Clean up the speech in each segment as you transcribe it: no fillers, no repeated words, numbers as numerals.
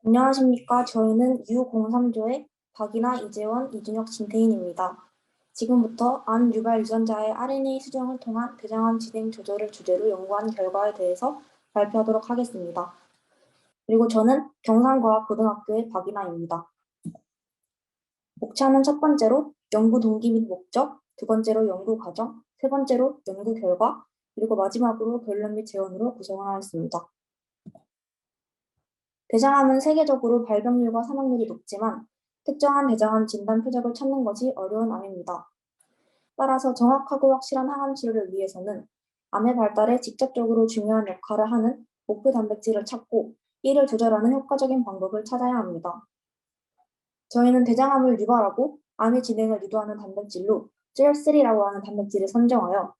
안녕하십니까. 저희는 U03조의 박이나 이재원, 이준혁, 진태인입니다. 지금부터 암 유발 유전자의 RNA 수정을 통한 대장암 진행 조절을 주제로 연구한 결과에 대해서 발표하도록 하겠습니다. 그리고 저는 경상과학고등학교의 박이나입니다. 목차는 첫 번째로 연구 동기 및 목적, 두 번째로 연구 과정, 세 번째로 연구 결과, 그리고 마지막으로 결론 및 제언으로 구성하였습니다. 대장암은 세계적으로 발병률과 사망률이 높지만 특정한 대장암 진단 표적을 찾는 것이 어려운 암입니다. 따라서 정확하고 확실한 항암 치료를 위해서는 암의 발달에 직접적으로 중요한 역할을 하는 목표 단백질을 찾고 이를 조절하는 효과적인 방법을 찾아야 합니다. 저희는 대장암을 유발하고 암의 진행을 유도하는 단백질로 TREP3라고 하는 단백질을 선정하여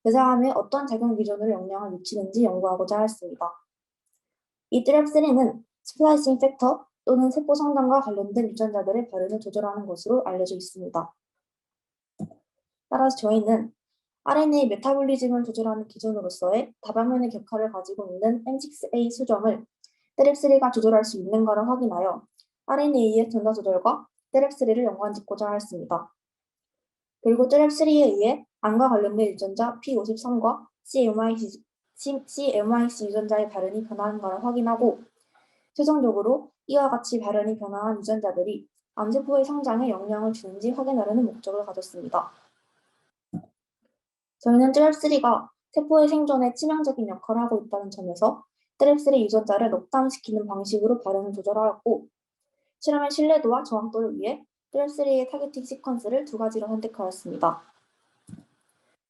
대장암에 어떤 작용 기전으로 영향을 미치는지 연구하고자 했습니다. 이 TREP3는 스플라이싱 팩터 또는 세포 성장과 관련된 유전자들의 발현을 조절하는 것으로 알려져 있습니다. 따라서 저희는 RNA 메타볼리즘을 조절하는 기전으로서의 다방면의 격화를 가지고 있는 M6A 수정을 TREP3가 조절할 수 있는가를 확인하여 RNA의 전자 조절과 TREP3를 연관짓고자 하였습니다. 그리고 TREP3에 의해 암과 관련된 유전자 P53과 CMYC 유전자의 발현이 변하는가를 확인하고 최종적으로 이와 같이 발현이 변화한 유전자들이 암세포의 성장에 영향을 주는지 확인하려는 목적을 가졌습니다. 저희는 TREP3가 세포의 생존에 치명적인 역할을 하고 있다는 점에서 TREP3 유전자를 넉다운시키는 방식으로 발현을 조절하였고 실험의 신뢰도와 정확도를 위해 TREP3의 타겟팅 시퀀스를 두 가지로 선택하였습니다.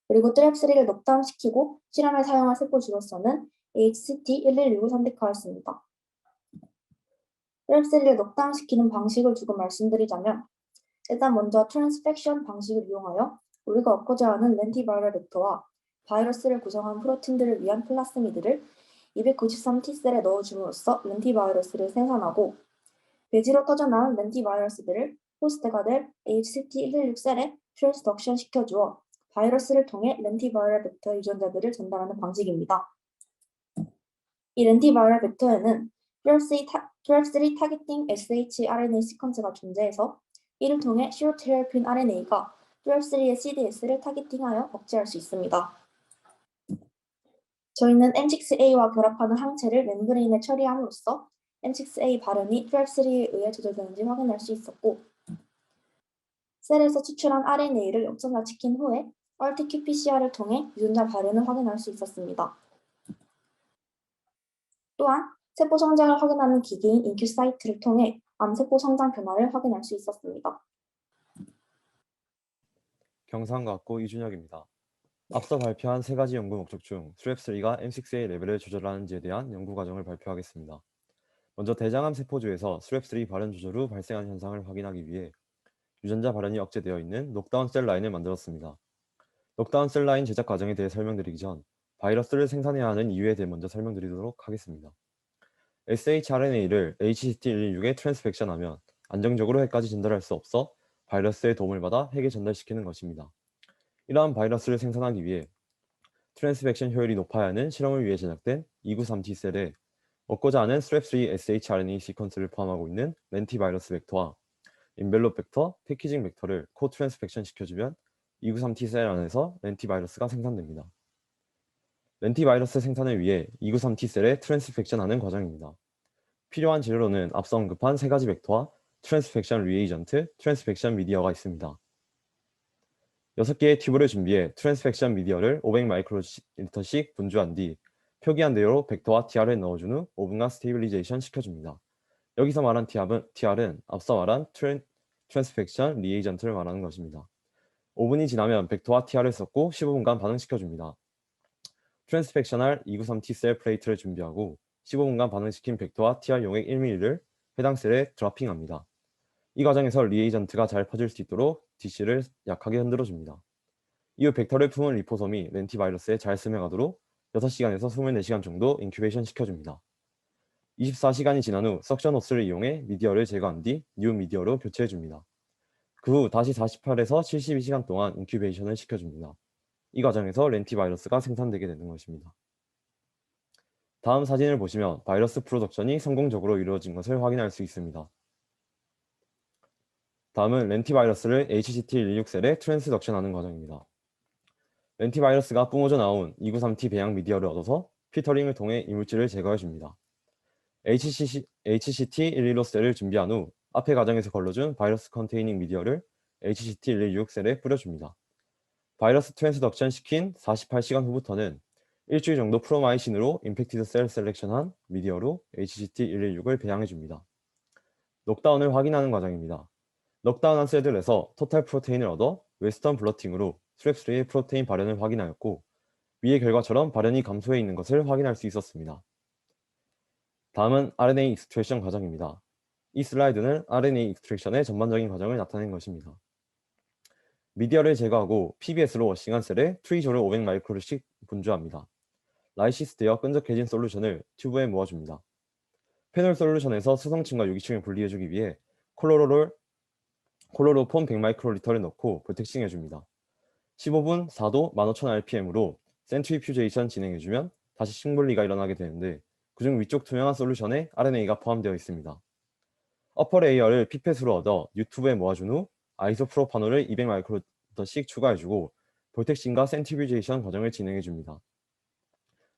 그리고 TREP3를 넉다운시키고 실험에 사용할 세포주로서는 HCT116을 선택하였습니다. TREP3를 넉다운시키는 방식을 조금 말씀드리자면 일단 먼저 트랜스펙션 방식을 이용하여 우리가 얻고자 하는 렌티바이럴 벡터와 바이러스를 구성한 프로틴들을 위한 플라스미드를 293T셀에 넣어줌으로써 렌티바이러스를 생산하고 배지로 터져나온 렌티바이러스들을 호스트가 될 HCT116셀에 트랜스덕션 시켜주어 바이러스를 통해 렌티바이럴 벡터 유전자들을 전달하는 방식입니다. 이 렌티바이럴 벡터에는 TREP3 타겟팅 shRNA 시퀀스가 존재해서 이를 통해 시로테라핀 RNA가 TREP3의 CDS를 타겟팅하여 억제할 수 있습니다. 저희는 M6A와 결합하는 항체를 멤브레인에 처리함으로써 M6A 발현이 TREP3에 의해 조절되는지 확인할 수 있었고 셀에서 추출한 RNA를 역전화시킨 후에 RT-qPCR을 통해 유전자 발현을 확인할 수 있었습니다. 또한 세포 성장을 확인하는 기기인 인큐사이트를 통해 암세포 성장 변화를 확인할 수 있었습니다. 경상과학고 이준혁입니다. 앞서 발표한 세 가지 연구 목적 중 TREP3가 M6A 레벨을 조절하는지에 대한 연구 과정을 발표하겠습니다. 먼저 대장암 세포주에서 TREP3 발현 조절 후 발생한 현상을 확인하기 위해 유전자 발현이 억제되어 있는 녹다운 셀 라인을 만들었습니다. 녹다운 셀 라인 제작 과정에 대해 설명드리기 전 바이러스를 생산해야 하는 이유에 대해 먼저 설명드리도록 하겠습니다. shRNA를 HCT116에 트랜스펙션하면 안정적으로 핵까지 전달할 수 없어 바이러스의 도움을 받아 핵에 전달시키는 것입니다. 이러한 바이러스를 생산하기 위해 트랜스펙션 효율이 높아야 하는 실험을 위해 제작된 293T셀에 얻고자 하는 TREP3 shRNA 시퀀스를 포함하고 있는 렌티바이러스 벡터와 인벨롭 벡터, 패키징 벡터를 코트랜스펙션 시켜주면 293T셀 안에서 렌티바이러스가 생산됩니다. 렌티바이러스 생산을 위해 293T셀에 트랜스펙션하는 과정입니다. 필요한 재료로는 앞서 언급한 세 가지 벡터와 트랜스펙션 리에이전트, 트랜스펙션 미디어가 있습니다. 6개의 튜브를 준비해 트랜스펙션 미디어를 500마이크로리터씩 분주한 뒤 표기한 대로 벡터와 TR을 넣어준 후 5분간 스테이빌리제이션 시켜줍니다. 여기서 말한 TR은 앞서 말한 트랜스펙션 리에이전트를 말하는 것입니다. 5분이 지나면 벡터와 TR을 섞고 15분간 반응시켜줍니다. 트랜스펙션할 293T셀 플레이트를 준비하고 15분간 반응시킨 벡터와 TR 용액 1ml를 해당 셀에 드라핑합니다. 이 과정에서 리에이전트가 잘 퍼질 수 있도록 DC를 약하게 흔들어줍니다. 이후 벡터를 품은 리포솜이 렌티바이러스에 잘 스며가도록 6시간에서 24시간 정도 인큐베이션 시켜줍니다. 24시간이 지난 후 석션 호스를 이용해 미디어를 제거한 뒤 뉴 미디어로 교체해줍니다. 그 후 다시 48에서 72시간 동안 인큐베이션을 시켜줍니다. 이 과정에서 렌티바이러스가 생산되게 되는 것입니다. 다음 사진을 보시면 바이러스 프로덕션이 성공적으로 이루어진 것을 확인할 수 있습니다. 다음은 렌티바이러스를 HCT116셀에 트랜스덕션하는 과정입니다. 렌티바이러스가 뿜어져 나온 293T 배양 미디어를 얻어서 필터링을 통해 이물질을 제거해줍니다. HCT115셀을 준비한 후 앞의 과정에서 걸러준 바이러스 컨테이닝 미디어를 HCT116셀에 뿌려줍니다. 바이러스 트랜스덕션 시킨 48시간 후부터는 일주일 정도 프로마이신으로 임팩티드 셀 셀렉션한 미디어로 HCT116을 배양해줍니다. 넉다운을 확인하는 과정입니다. 넉다운한 셀들에서 토탈 프로테인을 얻어 웨스턴 블러팅으로 스트랩3의 프로테인 발현을 확인하였고 위의 결과처럼 발현이 감소해 있는 것을 확인할 수 있었습니다. 다음은 RNA 익스트랙션 과정입니다. 이 슬라이드는 RNA 익스트랙션의 전반적인 과정을 나타낸 것입니다. 미디어를 제거하고 PBS로 워싱한 셀에 트리졸을 500마이크로씩 분주합니다. 라이시스되어 끈적해진 솔루션을 튜브에 모아줍니다. 페놀 솔루션에서 수성층과 유기층을 분리해주기 위해 콜로로폼 100마이크로리터를 넣고 볼텍싱해줍니다. 15분 4도 15,000rpm으로 센트리퓨제이션 진행해주면 다시 식분리가 일어나게 되는데 그중 위쪽 투명한 솔루션에 RNA가 포함되어 있습니다. 어퍼 레이어를 피펫으로 얻어 유튜브에 모아준 후 아이소프로파놀을 200마이크로리터씩 추가해주고 볼텍싱과 센트리퓨제이션 과정을 진행해줍니다.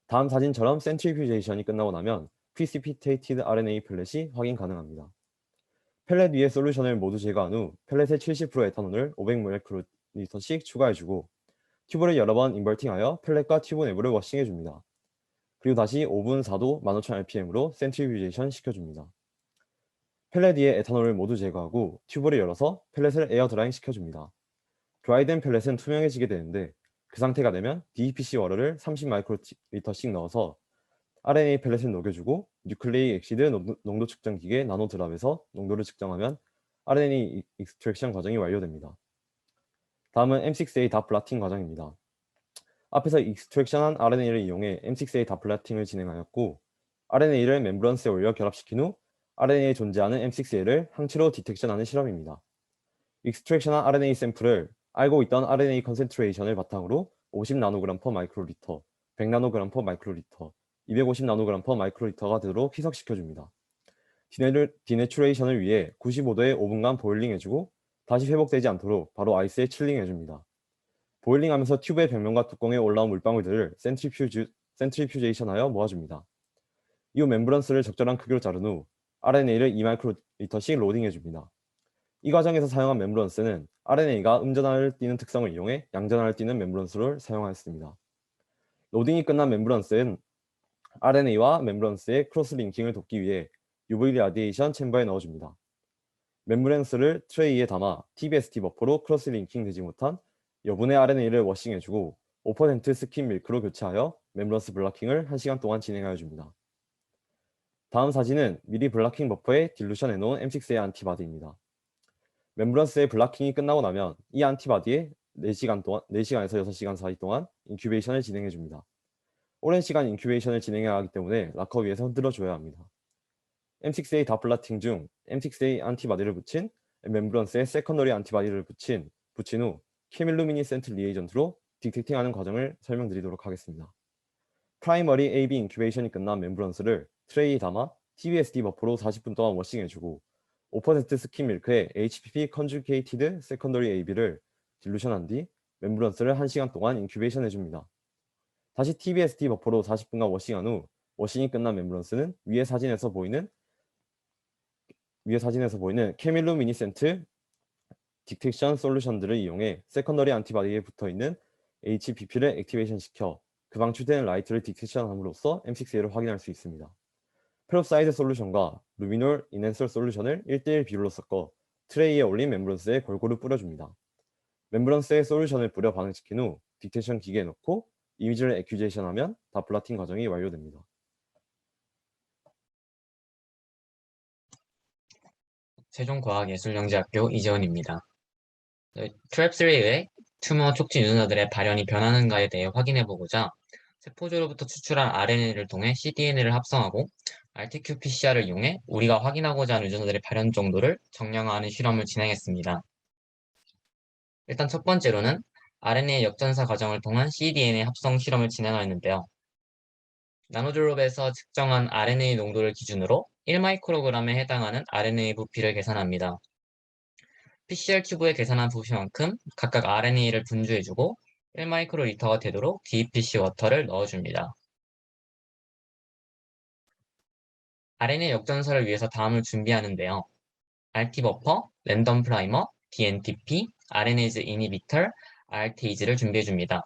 다음 사진처럼 센트리퓨제이션이 끝나고 나면 Precipitated RNA 펠렛이 확인 가능합니다. 펠렛 위에 솔루션을 모두 제거한 후 펠렛의 70% 에탄올을 500마이크로리터씩 추가해주고 튜브를 여러 번 인버팅하여 펠렛과 튜브 내부를 워싱해줍니다. 그리고 다시 5분 4도 15,000rpm으로 센트리퓨제이션 시켜줍니다. 펠렛 위에 에탄올을 모두 제거하고 튜브를 열어서 펠렛을 에어 드라잉 시켜줍니다. 드라이된 펠렛은 투명해지게 되는데 그 상태가 되면 DEPC 워러를 30마이크로리터씩 넣어서 RNA 펠렛을 녹여주고 뉴클레이 엑시드 농도 측정 기계 나노드랍에서 농도를 측정하면 RNA 익스트랙션 과정이 완료됩니다. 다음은 M6A 닷 블라팅 과정입니다. 앞에서 익스트랙션한 RNA를 이용해 M6A 닷 블라팅을 진행하였고 RNA를 멤브런스에 올려 결합시킨 후 RNA에 존재하는 M6A를 항체로 디텍션하는 실험입니다. 익스트랙션한 RNA 샘플을 알고 있던 RNA 컨센트레이션을 바탕으로 50나노그램 퍼 마이크로리터, 100나노그램 퍼 마이크로리터, 250나노그램 퍼 마이크로리터가 되도록 희석시켜줍니다. 디내추레이션을 위해 95도에 5분간 보일링해주고 다시 회복되지 않도록 바로 아이스에 칠링해줍니다. 보일링하면서 튜브의 벽면과 뚜껑에 올라온 물방울들을 센트리퓨제이션하여 모아줍니다. 이후 멤브런스를 적절한 크기로 자른 후 RNA를 2마이크로리터씩 로딩해줍니다. 이 과정에서 사용한 멤브런스는 RNA가 음전하를 띠는 특성을 이용해 양전하를 띠는 멤브런스를 사용하였습니다. 로딩이 끝난 멤브런스는 RNA와 멤브런스의 크로스 링킹을 돕기 위해 UV 라디에이션 챔버에 넣어줍니다. 멤브런스를 트레이에 담아 TBST 버퍼로 크로스 링킹 되지 못한 여분의 RNA를 워싱해주고 5% 스킨 밀크로 교체하여 멤브런스 블라킹을 1시간 동안 진행하여 줍니다. 다음 사진은 미리 블라킹 버퍼에 딜루션 해놓은 M6A 안티바디입니다. 멤브런스의 블라킹이 끝나고 나면 이 안티바디에 4시간에서 6시간 사이 동안 인큐베이션을 진행해줍니다. 오랜 시간 인큐베이션을 진행해야 하기 때문에 락커 위에서 흔들어줘야 합니다. M6A 닷 블라팅 중 M6A 안티바디를 붙인 멤브런스에 세컨더리 안티바디를 붙인 후 케밀루미니센트 리에이전트로 디텍팅하는 과정을 설명드리도록 하겠습니다. 프라이머리 AB 인큐베이션이 끝난 멤브런스를 트레이에 담아 TBSD 버퍼로 40분 동안 워싱해주고 5% 스킨 밀크에 HPP 컨주게이티드 세컨더리 AB를 딜루션한 뒤 멤브런스를 1시간 동안 인큐베이션 해줍니다. 다시 TBSD 버퍼로 40분간 워싱한 후 워싱이 끝난 멤브런스는 위의 사진에서 보이는 케밀루미니센트 디텍션 솔루션들을 이용해 세컨더리 안티바디에 붙어있는 HPP를 액티베이션 시켜 그 방출되는 라이트를 디텍션함으로써 M6A를 확인할 수 있습니다. 페롭사이드 솔루션과 루미놀 인핸서 솔루션을 1:1 비율로 섞어 트레이에 올린 멤브런스에 골고루 뿌려줍니다. 멤브런스에 솔루션을 뿌려 반응시킨 후 디텍션 기계에 넣고 이미지를 액큐제이션하면 닷 블라팅 과정이 완료됩니다. 세종과학예술영재학교 이재원입니다. 트랩3의 튜머 촉진 유전자들의 발현이 변하는가에 대해 확인해보고자 세포조로부터 추출한 RNA를 통해 cDNA를 합성하고 RT-qPCR을 이용해 우리가 확인하고자 하는 유전자들의 발현 정도를 정량화하는 실험을 진행했습니다. 일단 첫 번째로는 RNA 역전사 과정을 통한 cDNA 합성 실험을 진행하였는데요. 나노드롭에서 측정한 RNA 농도를 기준으로 1마이크로그램에 해당하는 RNA 부피를 계산합니다. PCR 튜브에 계산한 부피만큼 각각 RNA를 분주해주고 1마이크로리터가 되도록 DPC 워터를 넣어줍니다. RNA 역전설을 위해서 다음을 준비하는데요. RT 버퍼, 랜덤 프라이머, DNTP, RNase 이니비터, RTase를 준비해줍니다.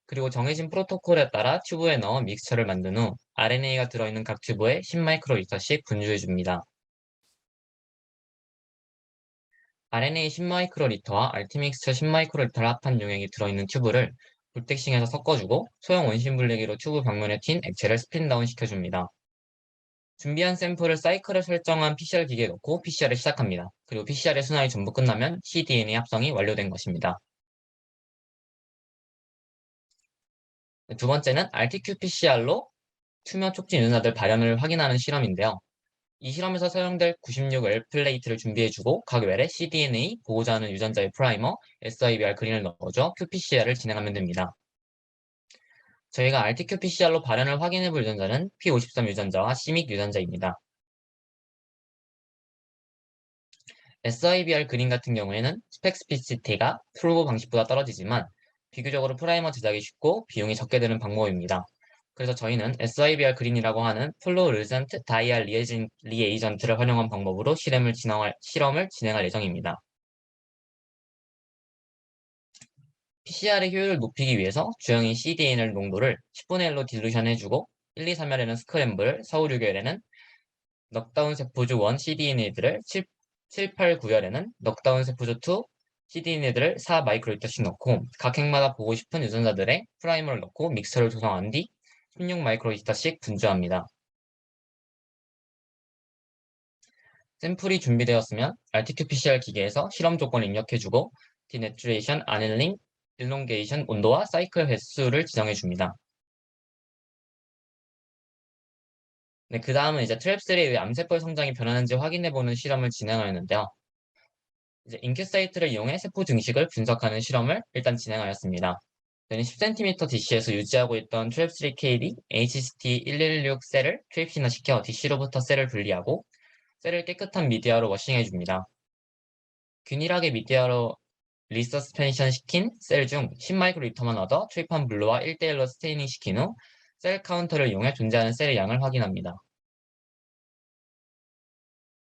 그리고 정해진 프로토콜에 따라 튜브에 넣어 믹스처를 만든 후 RNA가 들어있는 각 튜브에 10마이크로리터씩 분주해줍니다. RNA 10마이크로리터와 RT-믹스처 10마이크로리터를 합한 용액이 들어있는 튜브를 불텍싱해서 섞어주고 소형 원심 분리기로 튜브 벽면에 튄 액체를 스핀다운 시켜줍니다. 준비한 샘플을 사이클을 설정한 PCR 기계에 넣고 PCR을 시작합니다. 그리고 PCR의 순환이 전부 끝나면 cDNA 합성이 완료된 것입니다. 두 번째는 RT-qPCR로 투명 촉진 유전자들 발현을 확인하는 실험인데요. 이 실험에서 사용될 96L 플레이트를 준비해주고 각 웰에 cDNA 보호자 하는 유전자의 프라이머, SIBR 그린을 넣어줘 qPCR을 진행하면 됩니다. 저희가 RT-qPCR로 발현을 확인해볼 유전자는 P53 유전자와 CMYC 유전자입니다. SIBR 그린 같은 경우에는 스펙스피시티가 프로보 방식보다 떨어지지만 비교적으로 프라이머 제작이 쉽고 비용이 적게 드는 방법입니다. 그래서 저희는 SIBR 그린이라고 하는 플로르센트 다이알 리에이전트를 활용한 방법으로 실험을 진행할 예정입니다. PCR의 효율을 높이기 위해서 주영인 cDNA 농도를 10분의 1로 딜루션 해주고 1, 2, 3열에는 스크램블, 4, 5, 6열에는 넉다운 세포주 1 cDNA들을 7, 8, 9열에는 넉다운 세포주 2 cDNA들을 4 마이크로리터씩 넣고 각 핵마다 보고 싶은 유전자들의 프라이머를 넣고 믹서를 조성한 뒤 16 마이크로리터씩 분주합니다. 샘플이 준비되었으면 RT-qPCR 기계에서 실험 조건을 입력해주고 디내추레이션, 아넬링, 일롱게이션 온도와 사이클 횟수를 지정해줍니다. 네, 그 다음은 이제 트랩셀에 의해 암세포의 성장이 변하는지 확인해보는 실험을 진행하였는데요. 이제 인큐사이트를 이용해 세포 증식을 분석하는 실험을 일단 진행하였습니다. 저는 10cm DC에서 유지하고 있던 트랩3KD HCT116 셀을 트랩신화시켜 DC로부터 셀을 분리하고 셀을 깨끗한 미디어로 워싱해줍니다. 균일하게 미디어로 리서스펜션 시킨 셀 중 10마이크로리터만 얻어 트리판 블루와 1대1로 스테이닝 시킨 후 셀 카운터를 이용해 존재하는 셀의 양을 확인합니다.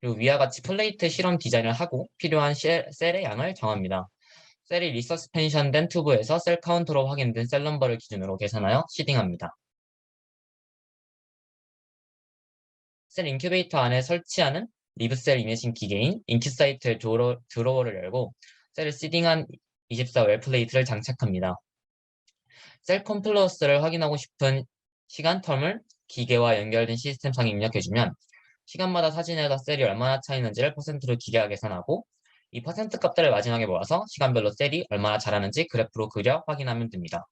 그리고 위와 같이 플레이트 실험 디자인을 하고 필요한 셀의 양을 정합니다. 셀이 리서스펜션된 튜브에서 셀 카운터로 확인된 셀 넘버를 기준으로 계산하여 시딩합니다. 셀 인큐베이터 안에 설치하는 리브셀 이미징 기계인 인큐사이트의 드로어를 열고 셀을 시딩한 24웰 플레이트를 장착합니다. 셀 컴플러스를 확인하고 싶은 시간 텀을 기계와 연결된 시스템상에 입력해주면 시간마다 사진에서 셀이 얼마나 차이는지를 퍼센트로 기계가 계산하고 이 퍼센트 값들을 마지막에 모아서 시간별로 셀이 얼마나 자라는지 그래프로 그려 확인하면 됩니다.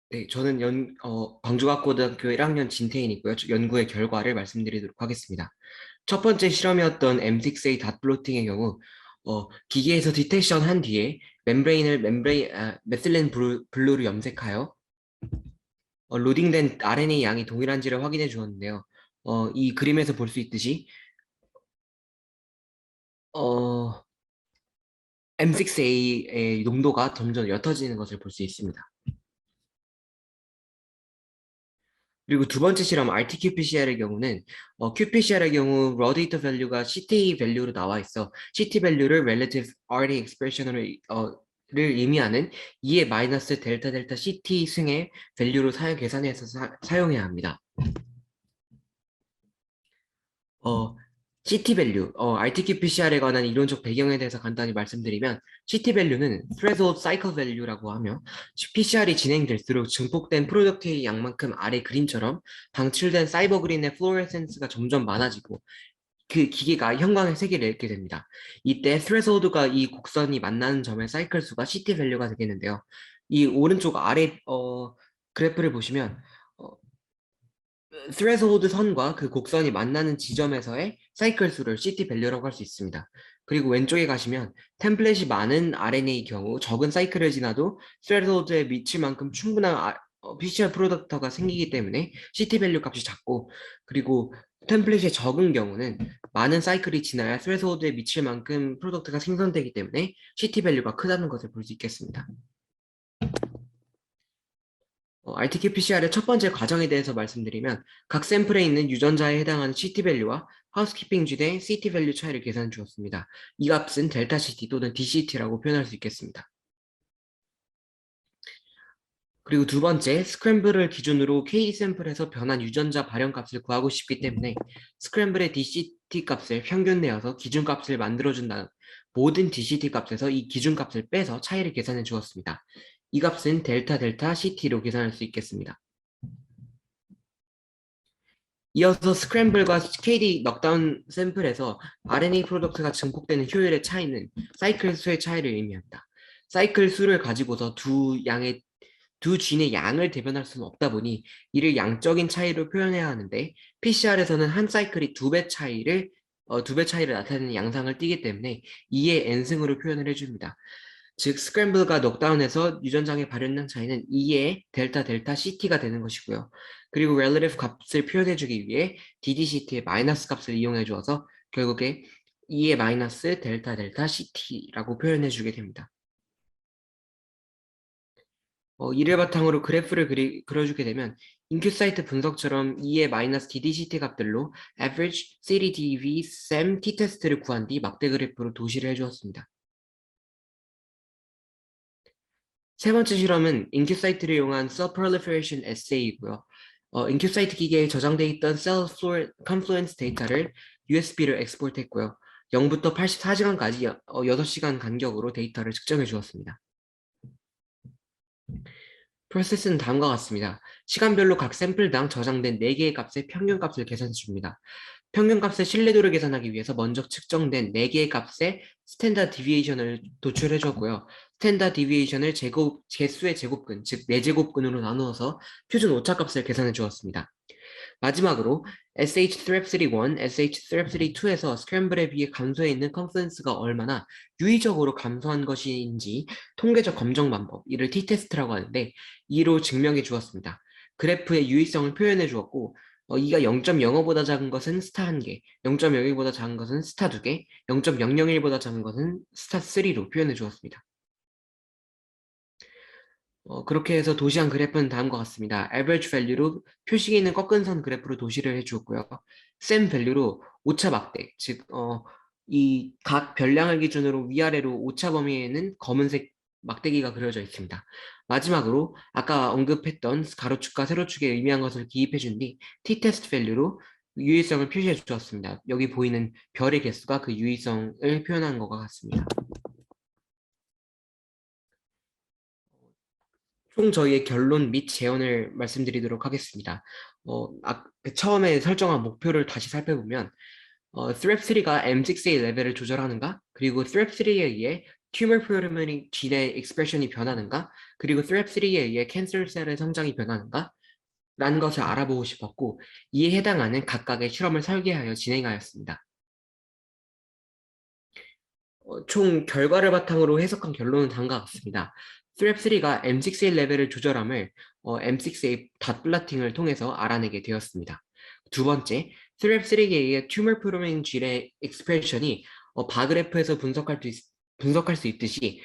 네, 저는 광주과학고등학교 1학년 진태인이고요. 연구의 결과를 말씀드리도록 하겠습니다. 첫 번째 실험이었던 M6A 닷 플로팅의 경우 기계에서 디텍션 한 뒤에 메틸렌 블루를 염색하여 로딩된 RNA 양이 동일한지를 확인해 주었는데요. 이 그림에서 볼 수 있듯이 M6A의 농도가 점점 옅어지는 것을 볼 수 있습니다. 그리고 두 번째 실험 RT-qPCR의 경우는 qPCR의 경우 raw data value가 CT value로 나와 있어 CT value를 relative RT expression을 의미하는 2의 마이너스 델타 델타 CT 승의 value로 계산해서 사용해야 합니다. CT value, RT-qPCR에 관한 이론적 배경에 대해서 간단히 말씀드리면 CT value는 threshold cycle value라고 하며 PCR이 진행될수록 증폭된 프로덕트의 양만큼 아래 그림처럼 방출된 사이버 그린의 플로레센스가 점점 많아지고 그 기계가 형광의 세계를 잃게 됩니다. 이때 threshold가 이 곡선이 만나는 점의 사이클 수가 CT value가 되겠는데요. 이 오른쪽 아래 그래프를 보시면 threshold 선과 그 곡선이 만나는 지점에서의 사이클 수를 CT 밸류라고 할 수 있습니다. 그리고 왼쪽에 가시면 템플릿이 많은 RNA의 경우 적은 사이클을 지나도 threshold에 미칠 만큼 충분한 PCR 프로덕터가 생기기 때문에 CT 밸류 값이 작고, 그리고 템플릿이 적은 경우는 많은 사이클이 지나야 threshold에 미칠 만큼 프로덕트가 생성되기 때문에 CT 밸류가 크다는 것을 볼 수 있겠습니다. RT-qPCR의 첫 번째 과정에 대해서 말씀드리면 각 샘플에 있는 유전자에 해당하는 CT 밸류와 하우스키핑 G 대 CT 밸류 차이를 계산해 주었습니다. 이 값은 델타 CT 또는 DCT라고 표현할 수 있겠습니다. 그리고 두 번째, 스크램블을 기준으로 KD 샘플에서 변한 유전자 발현 값을 구하고 싶기 때문에 스크램블의 DCT 값을 평균 내어서 기준 값을 만들어준 다음 모든 DCT 값에서 이 기준 값을 빼서 차이를 계산해 주었습니다. 이 값은 델타 델타 CT로 계산할 수 있겠습니다. 이어서 스크램블과 KD 넉다운 샘플에서 RNA 프로덕트가 증폭되는 효율의 차이는 사이클 수의 차이를 의미합니다. 사이클 수를 가지고서 두 진의 양을 대변할 수는 없다 보니 이를 양적인 차이로 표현해야 하는데, PCR에서는 한 사이클이 두 배 차이를 나타내는 양상을 띠기 때문에 2의 n승으로 표현을 해줍니다. 즉 스크램블과 넉다운에서 유전장의 발현량 차이는 2의 델타 델타 CT가 되는 것이고요. 그리고 relative 값을 표현해주기 위해 DDCT의 마이너스 값을 이용해 주어서 결국에 2의 마이너스 델타 델타 CT라고 표현해주게 됩니다. 이를 바탕으로 그래프를 그려주게 되면 인큐사이트 분석처럼 2의 마이너스 DDCT 값들로 average, CDDV, SAM, t-테스트를 구한 뒤 막대 그래프로 도시를 해주었습니다. 세 번째 실험은 인큐사이트를 이용한 cell proliferation assay이고요. 인큐사이트 기계에 저장돼 있던 cell confluence 데이터를 USB로 엑스포트했고요. 0부터 84시간까지 6시간 간격으로 데이터를 측정해 주었습니다. 프로세스는 다음과 같습니다. 시간별로 각 샘플당 저장된 4개의 값의 평균값을 계산해 줍니다. 평균값의 신뢰도를 계산하기 위해서 먼저 측정된 4개의 값의 스탠다드 디비에이션을 도출해 주었고요. 스탠다드 디비에이션을 개수의 제곱근, 즉 4제곱근으로 나누어서 표준 오차값을 계산해 주었습니다. 마지막으로 SH331, SH332에서 스크램블에 비해 감소해 있는 컨플런스가 얼마나 유의적으로 감소한 것인지 통계적 검정 방법, 이를 t-테스트라고 하는데 이로 증명해 주었습니다. 그래프의 유의성을 표현해 주었고, 이가 0.05보다 작은 것은 스타 1개, 0.01보다 작은 것은 스타 2개, 0.001보다 작은 것은 스타 3로 표현해 주었습니다. 그렇게 해서 도시한 그래프는 다음과 같습니다. average value로 표식에 있는 꺾은 선 그래프로 도시를 해주었고요. SAM value로 오차 막대, 즉 이 각 별량을 기준으로 위아래로 오차 범위에는 검은색 막대기가 그려져 있습니다. 마지막으로 아까 언급했던 가로축과 세로축에 의미한 것을 기입해 준 뒤 t-test value로 유의성을 표시해 주었습니다. 여기 보이는 별의 개수가 그 유의성을 표현한 것과 같습니다. 총 저희의 결론 및 제언을 말씀드리도록 하겠습니다. 처음에 설정한 목표를 다시 살펴보면 THREP3가 M6A 레벨을 조절하는가, 그리고 THREP3에 의해 튜머 프로테인 진의 익스프레션이 변하는가, 그리고 THREP3에 의해 캔서 셀의 성장이 변하는가 라는 것을 알아보고 싶었고, 이에 해당하는 각각의 실험을 설계하여 진행하였습니다. 총 결과를 바탕으로 해석한 결론은 다음과 같습니다. THREP3가 M6A 레벨을 조절함을 M6A 닷 플라팅을 통해서 알아내게 되었습니다. 두 번째, THREP3의 튜머 프로테인 G의 익스프레션이 바그래프에서 분석할 수 있듯이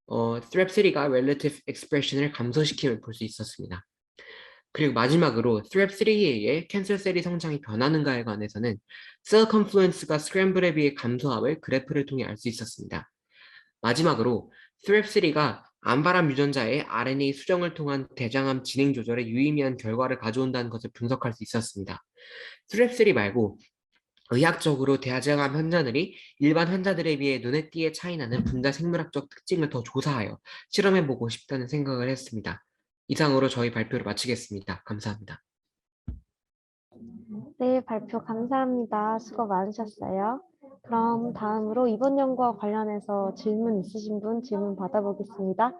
THREP3가 relative expression을 감소시킴을 볼 수 있었습니다. 그리고 마지막으로 THREP3에 의해 캔서 셀이 성장이 변하는가에 관해서는 셀 컨플루언스가 스크램블에 비해 감소함을 그래프를 통해 알 수 있었습니다. 마지막으로 THREP3가 암바람 유전자의 RNA 수정을 통한 대장암 진행 조절에 유의미한 결과를 가져온다는 것을 분석할 수 있었습니다. THREP3 말고 의학적으로 대장암 환자들이 일반 환자들에 비해 눈에 띄게 차이나는 분자 생물학적 특징을 더 조사하여 실험해보고 싶다는 생각을 했습니다. 이상으로 저희 발표를 마치겠습니다. 감사합니다. 네, 발표 감사합니다. 수고 많으셨어요. 그럼 다음으로 이번 연구와 관련해서 질문 있으신 분 질문 받아보겠습니다.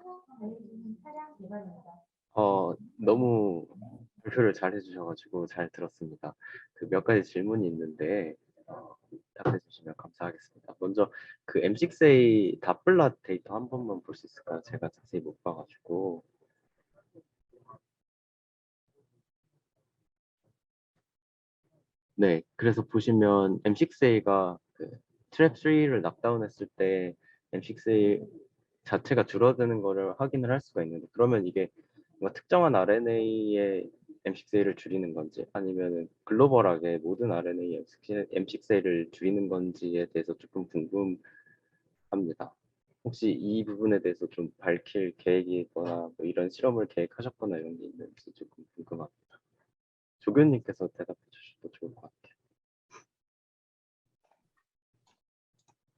너무 발표를 잘 해주셔가지고 잘 들었습니다. 그 몇 가지 질문이 있는데 답해 주시면 감사하겠습니다. 먼저 그 M6A 다플라 데이터 한 번만 볼 수 있을까요? 제가 자세히 못 봐가지고. 네, 그래서 보시면 M6A가 그 트랩 3를 낙다운했을 때 M6A 자체가 줄어드는 거를 확인을 할 수가 있는데, 그러면 이게 뭔가 특정한 RNA의 M6A를 줄이는 건지 아니면 글로벌하게 모든 RNA M6A를 줄이는 건지에 대해서 조금 궁금합니다. 혹시 이 부분에 대해서 좀 밝힐 계획이거나 뭐 이런 실험을 계획하셨거나 이런 게 있는지 조금 궁금합니다. 조교님께서 대답해 주셔도 좋을 것 같아요.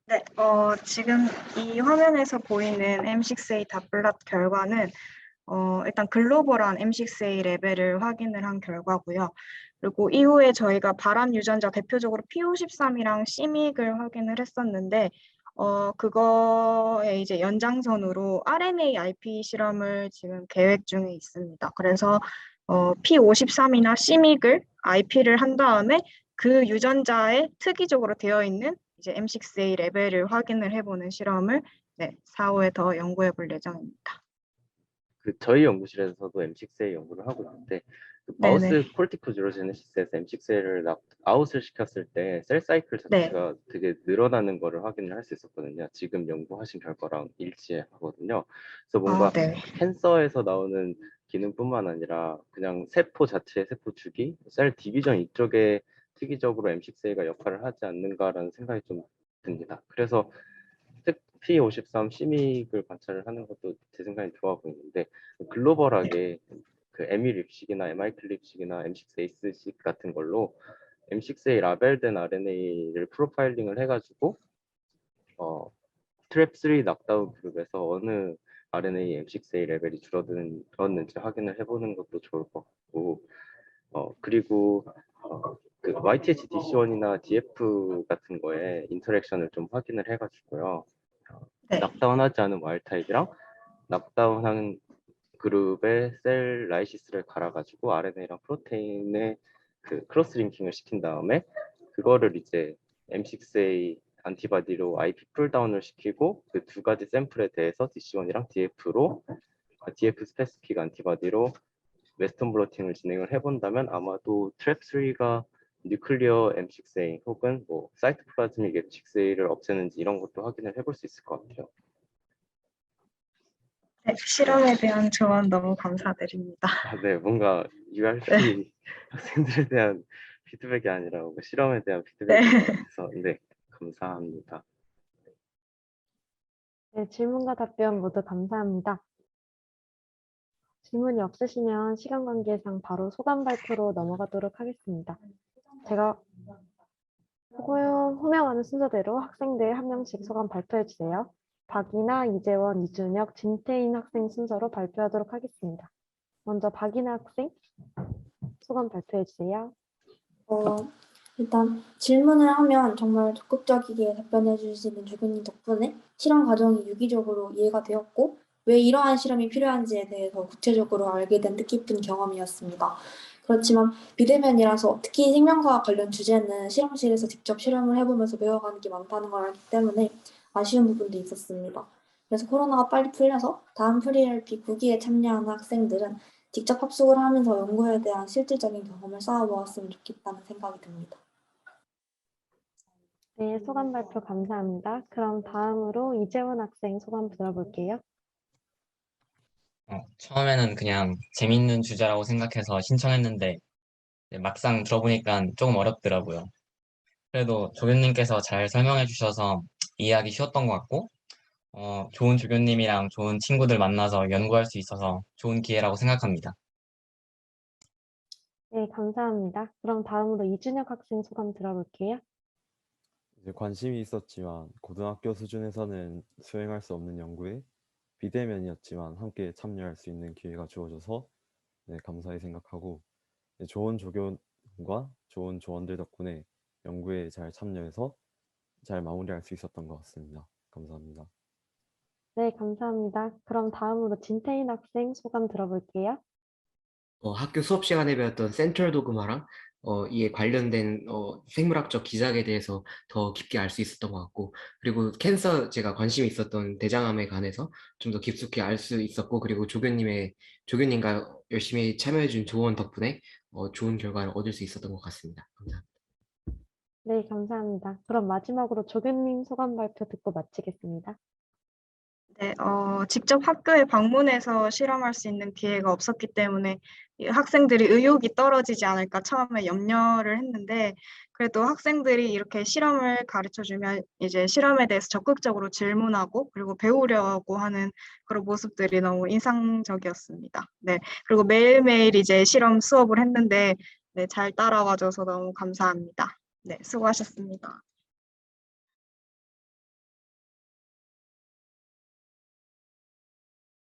네, 지금 이 화면에서 보이는 M6A 다플랏 결과는 일단 글로벌한 M6A 레벨을 확인을 한 결과고요. 그리고 이후에 저희가 발암 유전자 대표적으로 P53이랑 CMYC을 확인을 했었는데 그거의 이제 연장선으로 RNA IP 실험을 지금 계획 중에 있습니다. 그래서 P53이나 CMYC을 IP를 한 다음에 그 유전자에 특이적으로 되어 있는 이제 M6A 레벨을 확인을 해보는 실험을 4호에 더 연구해 볼 예정입니다. 그 저희 연구실에서도 M6A 연구를 하고 있는데 그 네네. 마우스 콜티코주로제네시스에서 M6A를 아웃을 시켰을 때 셀 사이클 네. 자체가 되게 늘어나는 거를 확인을 할 수 있었거든요. 지금 연구하신 결과랑 일치하거든요. 그래서 뭔가 네. 캔서에서 나오는 기능뿐만 아니라 그냥 세포 자체의 세포 주기, 셀 디비전 이쪽에 특이적으로 M6A가 역할을 하지 않는가라는 생각이 좀 듭니다. 그래서 P53 심익을 관찰을 하는 것도 제 생각에 좋아 보이는데 글로벌하게 그 에미립식이나 MI클립식이나 M6A6식 같은 걸로 M6A 라벨된 RNA를 프로파일링을 해가지고 트랩3 낙다운 그룹에서 어느 RNA M6A 레벨이 줄어들었는지 확인을 해보는 것도 좋을 것 같고 그리고 그 YTH DC1이나 DF 같은 거에 인터랙션을 좀 확인을 해가지고요. 네. 낙다운하지 않은 와일드타입이랑 낙다운한 그룹의 셀 라이시스를 갈아가지고 RNA랑 프로테인의 그 크로스 링킹을 시킨 다음에 그거를 이제 M6A 안티바디로 IP 풀다운을 시키고 그 두 가지 샘플에 대해서 DC1이랑 DF로 DF 스페시픽 안티바디로 웨스턴 블러팅을 진행을 해본다면 아마도 트랩3가 뉴클리어 M6A 혹은 뭐 사이토플라즈믹 M6A를 없애는지 이런 것도 확인을 해볼 수 있을 것 같아요. 네, 실험에 대한 조언 너무 감사드립니다. 네, 뭔가 URP 학생들에 대한 피드백이 아니라 뭔가 실험에 대한 피드백인 것 같아서 네, 감사합니다. 네, 질문과 답변 모두 감사합니다. 질문이 없으시면 시간 관계상 바로 소감 발표로 넘어가도록 하겠습니다. 제가 호명하는 순서대로 학생들 한 명씩 소감 발표해 주세요. 박이나, 이재원, 이준혁, 진태인 학생 순서로 발표하도록 하겠습니다. 먼저 박이나 학생 소감 발표해 주세요. 일단 질문을 하면 정말 적극적이게 답변해 주시는 주교님 덕분에 실험 과정이 유기적으로 이해가 되었고 왜 이러한 실험이 필요한지에 대해서 구체적으로 알게 된 뜻깊은 경험이었습니다. 그렇지만 비대면이라서 특히 생명과학 관련 주제는 실험실에서 직접 실험을 해보면서 배워가는 게 많다는 걸 알기 때문에 아쉬운 부분도 있었습니다. 그래서 코로나가 빨리 풀려서 다음 프리LP 9기에 참여하는 학생들은 직접 합숙을 하면서 연구에 대한 실질적인 경험을 쌓아보았으면 좋겠다는 생각이 듭니다. 네, 소감 발표 감사합니다. 그럼 다음으로 이재원 학생 소감 들어볼게요. 처음에는 그냥 재밌는 주제라고 생각해서 신청했는데 막상 들어보니까 조금 어렵더라고요. 그래도 조교님께서 잘 설명해 주셔서 이해하기 쉬웠던 것 같고 좋은 조교님이랑 좋은 친구들 만나서 연구할 수 있어서 좋은 기회라고 생각합니다. 네, 감사합니다. 그럼 다음으로 이준혁 학생 소감 들어볼게요. 이제 관심이 있었지만 고등학교 수준에서는 수행할 수 없는 연구에 비대면이었지만 함께 참여할 수 있는 기회가 주어져서 네, 감사히 생각하고 네, 좋은 조교과 좋은 조언들 덕분에 연구에 잘 참여해서 잘 마무리할 수 있었던 것 같습니다. 감사합니다. 네, 감사합니다. 그럼 다음으로 진태인 학생 소감 들어볼게요. 학교 수업 시간에 배웠던 센트럴 도그마랑 이에 관련된 생물학적 기작에 대해서 더 깊게 알 수 있었던 것 같고, 그리고 캔서 제가 관심이 있었던 대장암에 관해서 좀 더 깊숙이 알 수 있었고, 그리고 조교님과 열심히 참여해준 조언 덕분에 좋은 결과를 얻을 수 있었던 것 같습니다. 감사합니다. 네, 감사합니다. 그럼 마지막으로 조교님 소감 발표 듣고 마치겠습니다. 네, 직접 학교에 방문해서 실험할 수 있는 기회가 없었기 때문에 이 학생들이 의욕이 떨어지지 않을까 처음에 염려를 했는데, 그래도 학생들이 이렇게 실험을 가르쳐 주면 이제 실험에 대해서 적극적으로 질문하고 그리고 배우려고 하는 그런 모습들이 너무 인상적이었습니다. 네, 그리고 매일매일 이제 실험 수업을 했는데 네, 잘 따라와 줘서 너무 감사합니다. 네, 수고하셨습니다.